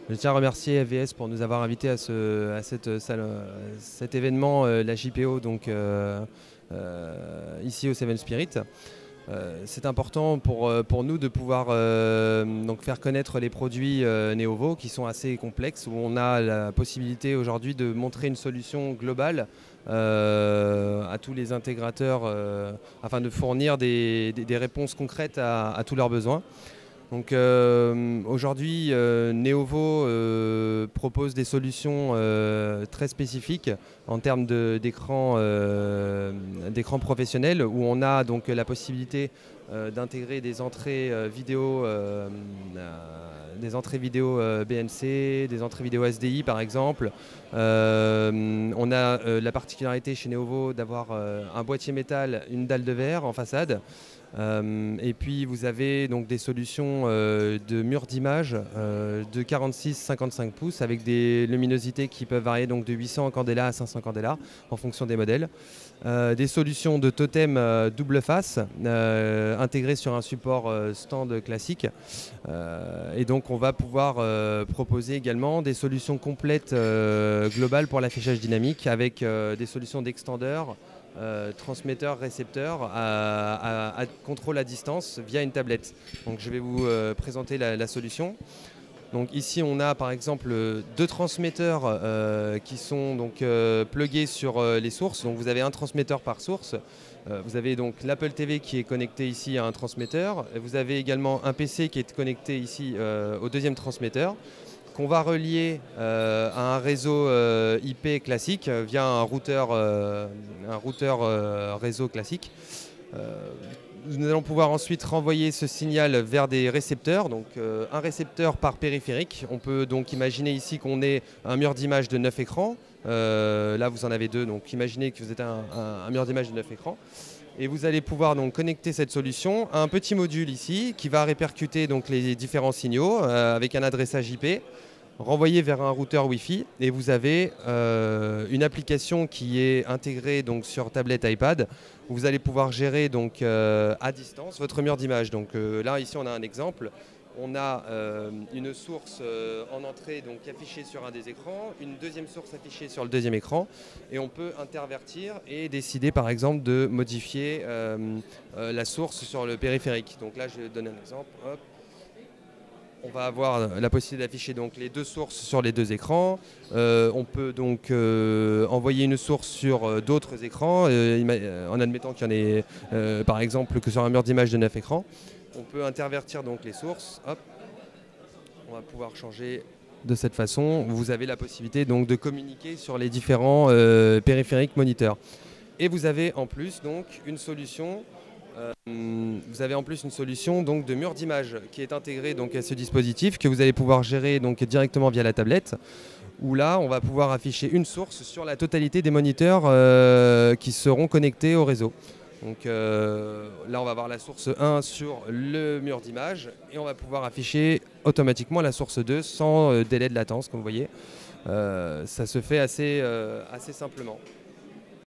Je tiens à remercier FVS pour nous avoir invités à cet événement, la JPO, donc, ici au Seven Spirit. C'est important pour nous de pouvoir donc faire connaître les produits Neovo qui sont assez complexes, où on a la possibilité aujourd'hui de montrer une solution globale à tous les intégrateurs afin de fournir des réponses concrètes à tous leurs besoins. Donc aujourd'hui, Neovo propose des solutions très spécifiques en termes d'écran professionnel, où on a donc la possibilité d'intégrer des entrées vidéo BNC, des entrées vidéo SDI par exemple. On a la particularité chez Neovo d'avoir un boîtier métal, une dalle de verre en façade. Et puis vous avez donc des solutions de murs d'image de 46-55 pouces avec des luminosités qui peuvent varier donc de 800 candela à 500 candela en fonction des modèles. Des solutions de totem double face intégrées sur un support stand classique. Et donc on va pouvoir proposer également des solutions complètes globales pour l'affichage dynamique avec des solutions d'extendeurs, transmetteur, récepteur à contrôle à distance via une tablette. Donc je vais vous présenter la solution. Donc ici on a par exemple deux transmetteurs qui sont donc plugués sur les sources. Donc vous avez un transmetteur par source. Vous avez donc l'Apple TV qui est connecté ici à un transmetteur. Vous avez également un PC qui est connecté ici au deuxième transmetteur, qu'on va relier à un réseau IP classique via un routeur réseau classique. Nous allons pouvoir ensuite renvoyer ce signal vers des récepteurs, donc un récepteur par périphérique. On peut donc imaginer ici qu'on ait un mur d'image de 9 écrans. Là vous en avez deux, donc imaginez que vous êtes un mur d'image de 9 écrans. Et vous allez pouvoir donc connecter cette solution à un petit module ici qui va répercuter donc les différents signaux avec un adressage IP renvoyé vers un routeur Wi-Fi, et vous avez une application qui est intégrée donc sur tablette iPad, où vous allez pouvoir gérer donc à distance votre mur d'image. Donc là ici on a un exemple. On a une source en entrée donc affichée sur un des écrans, une deuxième source affichée sur le deuxième écran, et on peut intervertir et décider par exemple de modifier la source sur le périphérique. Donc là je vais donner un exemple. Hop. On va avoir la possibilité d'afficher donc les deux sources sur les deux écrans. On peut donc envoyer une source sur d'autres écrans, en admettant qu'il y en ait par exemple que sur un mur d'image de 9 écrans. On peut intervertir donc les sources. Hop. On va pouvoir changer de cette façon. Vous avez la possibilité donc de communiquer sur les différents périphériques moniteurs. Et vous avez en plus donc une solution. Donc de mur d'image qui est intégré donc à ce dispositif, que vous allez pouvoir gérer donc directement via la tablette, où là on va pouvoir afficher une source sur la totalité des moniteurs qui seront connectés au réseau. Donc là on va avoir la source 1 sur le mur d'image, et on va pouvoir afficher automatiquement la source 2 sans délai de latence, comme vous voyez. Ça se fait assez simplement.